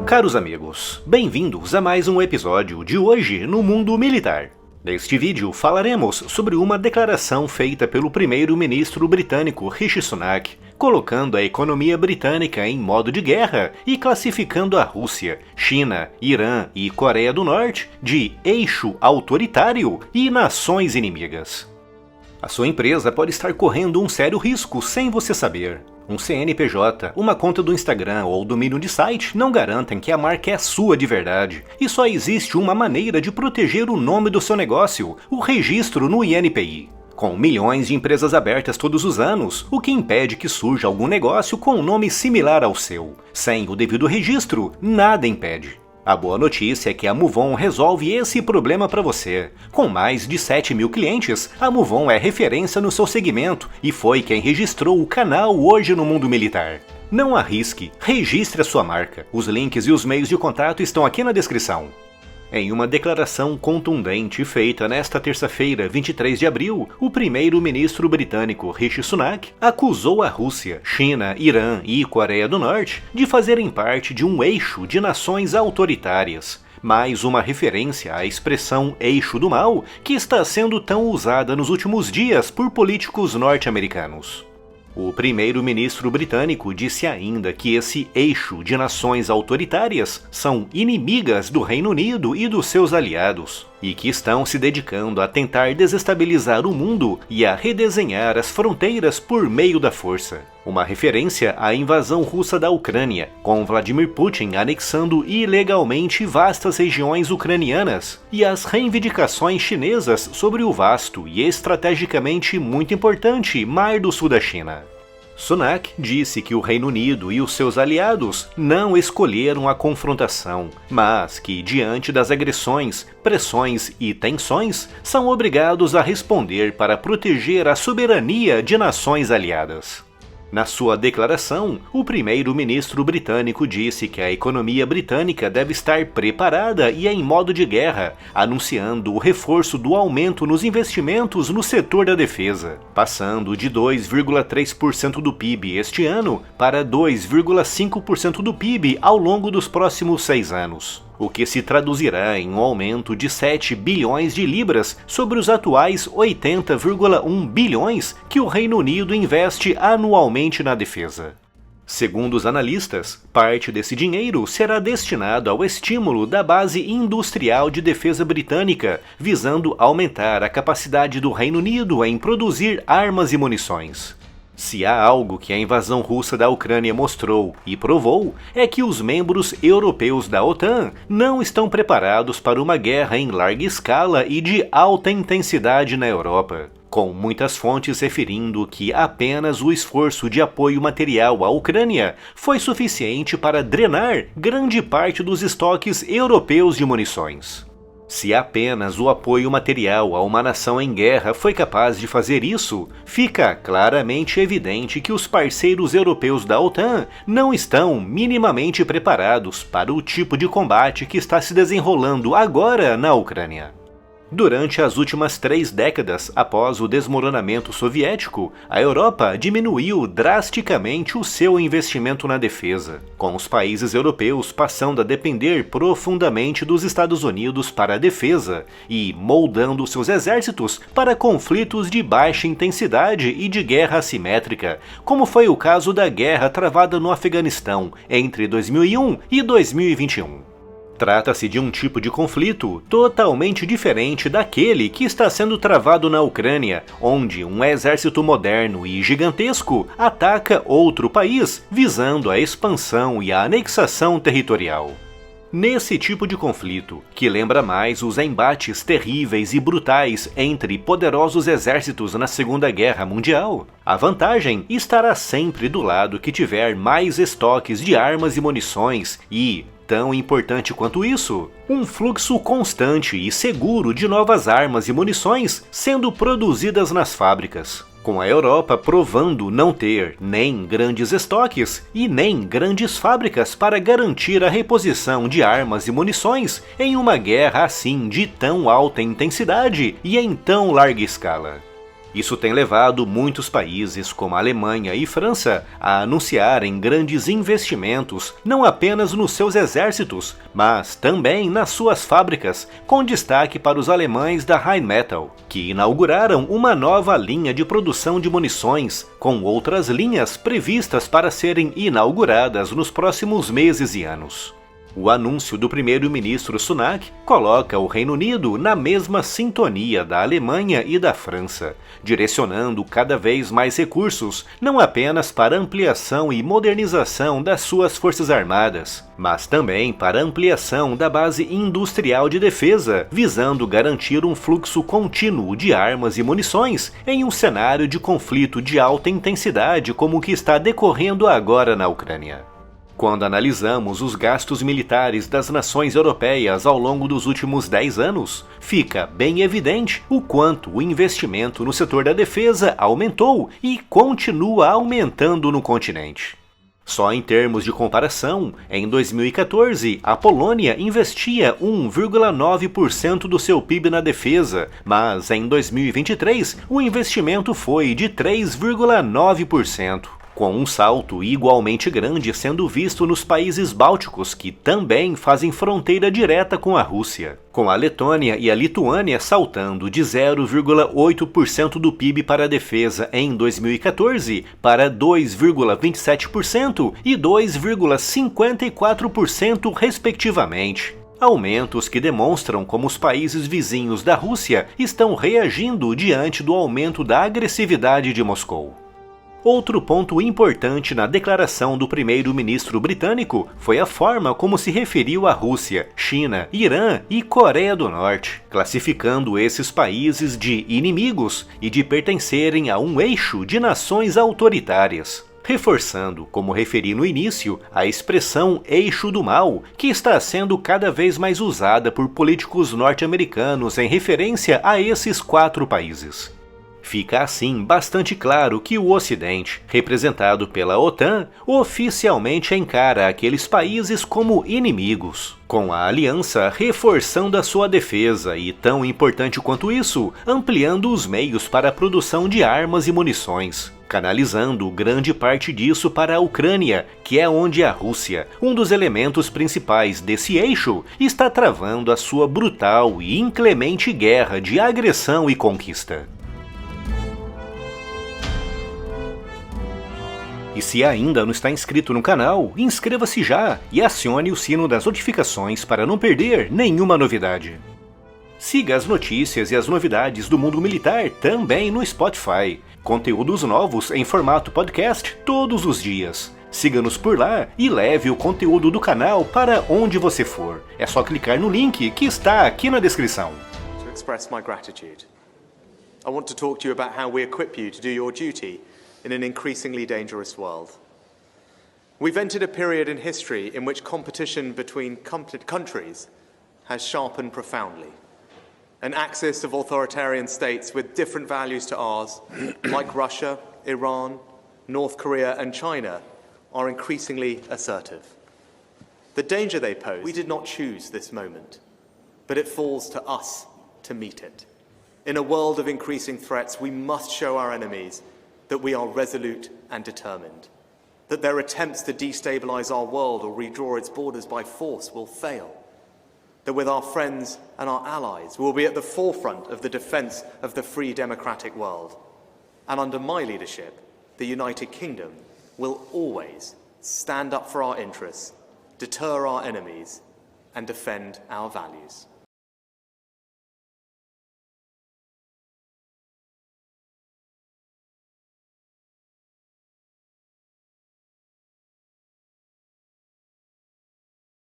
Caros amigos, bem-vindos a mais um episódio de Hoje no Mundo Militar. Neste vídeo falaremos sobre uma declaração feita pelo primeiro-ministro britânico Rishi Sunak, colocando a economia britânica em modo de guerra e classificando a Rússia, China, Irã e Coreia do Norte de eixo autoritário e nações inimigas. A sua empresa pode estar correndo um sério risco sem você saber. Um CNPJ, uma conta do Instagram ou domínio de site não garantem que a marca é sua de verdade, e só existe uma maneira de proteger o nome do seu negócio, o registro no INPI. Com milhões de empresas abertas todos os anos, o que impede que surja algum negócio com um nome similar ao seu? Sem o devido registro, nada impede. A boa notícia é que a MoveOn resolve esse problema para você. Com mais de 7 mil clientes, a MoveOn é referência no seu segmento e foi quem registrou o canal Hoje no Mundo Militar. Não arrisque, registre a sua marca. Os links e os meios de contato estão aqui na descrição. Em uma declaração contundente feita nesta terça-feira, 23 de abril, o primeiro-ministro britânico Rishi Sunak acusou a Rússia, China, Irã e Coreia do Norte de fazerem parte de um eixo de nações autoritárias. Mais uma referência à expressão eixo do mal que está sendo tão usada nos últimos dias por políticos norte-americanos. O primeiro-ministro britânico disse ainda que esse eixo de nações autoritárias são inimigas do Reino Unido e dos seus aliados, e que estão se dedicando a tentar desestabilizar o mundo e a redesenhar as fronteiras por meio da força. Uma referência à invasão russa da Ucrânia, com Vladimir Putin anexando ilegalmente vastas regiões ucranianas, e as reivindicações chinesas sobre o vasto e estrategicamente muito importante Mar do Sul da China. Sunak disse que o Reino Unido e os seus aliados não escolheram a confrontação, mas que, diante das agressões, pressões e tensões, são obrigados a responder para proteger a soberania de nações aliadas. Na sua declaração, o primeiro-ministro britânico disse que a economia britânica deve estar preparada e em modo de guerra, anunciando o reforço do aumento nos investimentos no setor da defesa, passando de 2,3% do PIB este ano para 2,5% do PIB ao longo dos próximos 6 anos. O que se traduzirá em um aumento de 7 bilhões de libras sobre os atuais 80,1 bilhões que o Reino Unido investe anualmente na defesa. Segundo os analistas, parte desse dinheiro será destinado ao estímulo da base industrial de defesa britânica, visando aumentar a capacidade do Reino Unido em produzir armas e munições. Se há algo que a invasão russa da Ucrânia mostrou e provou, é que os membros europeus da OTAN não estão preparados para uma guerra em larga escala e de alta intensidade na Europa, com muitas fontes referindo que apenas o esforço de apoio material à Ucrânia foi suficiente para drenar grande parte dos estoques europeus de munições. Se apenas o apoio material a uma nação em guerra foi capaz de fazer isso, fica claramente evidente que os parceiros europeus da OTAN não estão minimamente preparados para o tipo de combate que está se desenrolando agora na Ucrânia. Durante as últimas 3 décadas após o desmoronamento soviético, a Europa diminuiu drasticamente o seu investimento na defesa, com os países europeus passando a depender profundamente dos Estados Unidos para a defesa e moldando seus exércitos para conflitos de baixa intensidade e de guerra assimétrica, como foi o caso da guerra travada no Afeganistão entre 2001 e 2021. Trata-se de um tipo de conflito totalmente diferente daquele que está sendo travado na Ucrânia, onde um exército moderno e gigantesco ataca outro país, visando a expansão e a anexação territorial. Nesse tipo de conflito, que lembra mais os embates terríveis e brutais entre poderosos exércitos na Segunda Guerra Mundial, a vantagem estará sempre do lado que tiver mais estoques de armas e munições e, tão importante quanto isso, um fluxo constante e seguro de novas armas e munições sendo produzidas nas fábricas, com a Europa provando não ter nem grandes estoques e nem grandes fábricas para garantir a reposição de armas e munições em uma guerra assim de tão alta intensidade e em tão larga escala. Isso tem levado muitos países, como a Alemanha e França, a anunciarem grandes investimentos não apenas nos seus exércitos, mas também nas suas fábricas, com destaque para os alemães da Rheinmetall, que inauguraram uma nova linha de produção de munições, com outras linhas previstas para serem inauguradas nos próximos meses e anos. O anúncio do primeiro-ministro Sunak coloca o Reino Unido na mesma sintonia da Alemanha e da França, direcionando cada vez mais recursos, não apenas para ampliação e modernização das suas forças armadas, mas também para ampliação da base industrial de defesa, visando garantir um fluxo contínuo de armas e munições em um cenário de conflito de alta intensidade como o que está decorrendo agora na Ucrânia. Quando analisamos os gastos militares das nações europeias ao longo dos últimos 10 anos, fica bem evidente o quanto o investimento no setor da defesa aumentou e continua aumentando no continente. Só em termos de comparação, em 2014, a Polônia investia 1,9% do seu PIB na defesa, mas em 2023 o investimento foi de 3,9%. Com um salto igualmente grande sendo visto nos países bálticos, que também fazem fronteira direta com a Rússia, com a Letônia e a Lituânia saltando de 0,8% do PIB para a defesa em 2014 para 2,27% e 2,54% respectivamente. Aumentos que demonstram como os países vizinhos da Rússia estão reagindo diante do aumento da agressividade de Moscou. Outro ponto importante na declaração do primeiro-ministro britânico foi a forma como se referiu à Rússia, China, Irã e Coreia do Norte, classificando esses países de inimigos e de pertencerem a um eixo de nações autoritárias, reforçando, como referi no início, a expressão eixo do mal, que está sendo cada vez mais usada por políticos norte-americanos em referência a esses 4 países. Fica assim bastante claro que o Ocidente, representado pela OTAN, oficialmente encara aqueles países como inimigos, com a aliança reforçando a sua defesa e, tão importante quanto isso, ampliando os meios para a produção de armas e munições, canalizando grande parte disso para a Ucrânia, que é onde a Rússia, um dos elementos principais desse eixo, está travando a sua brutal e inclemente guerra de agressão e conquista. E se ainda não está inscrito no canal, inscreva-se já e acione o sino das notificações para não perder nenhuma novidade. Siga as notícias e as novidades do mundo militar também no Spotify. Conteúdos novos em formato podcast todos os dias. Siga-nos por lá e leve o conteúdo do canal para onde você for. É só clicar no link que está aqui na descrição. To express my gratitude, I want to talk to you about how we equip you to do your duty in an increasingly dangerous world. We've entered a period in history in which competition between countries has sharpened profoundly. An axis of authoritarian states with different values to ours, like Russia, Iran, North Korea and China, are increasingly assertive. The danger they pose, we did not choose this moment, but it falls to us to meet it. In a world of increasing threats, we must show our enemies that we are resolute and determined, that their attempts to destabilize our world or redraw its borders by force will fail, that with our friends and our allies we will be at the forefront of the defense of the free democratic world. And under my leadership, the United Kingdom will always stand up for our interests, deter our enemies, and defend our values.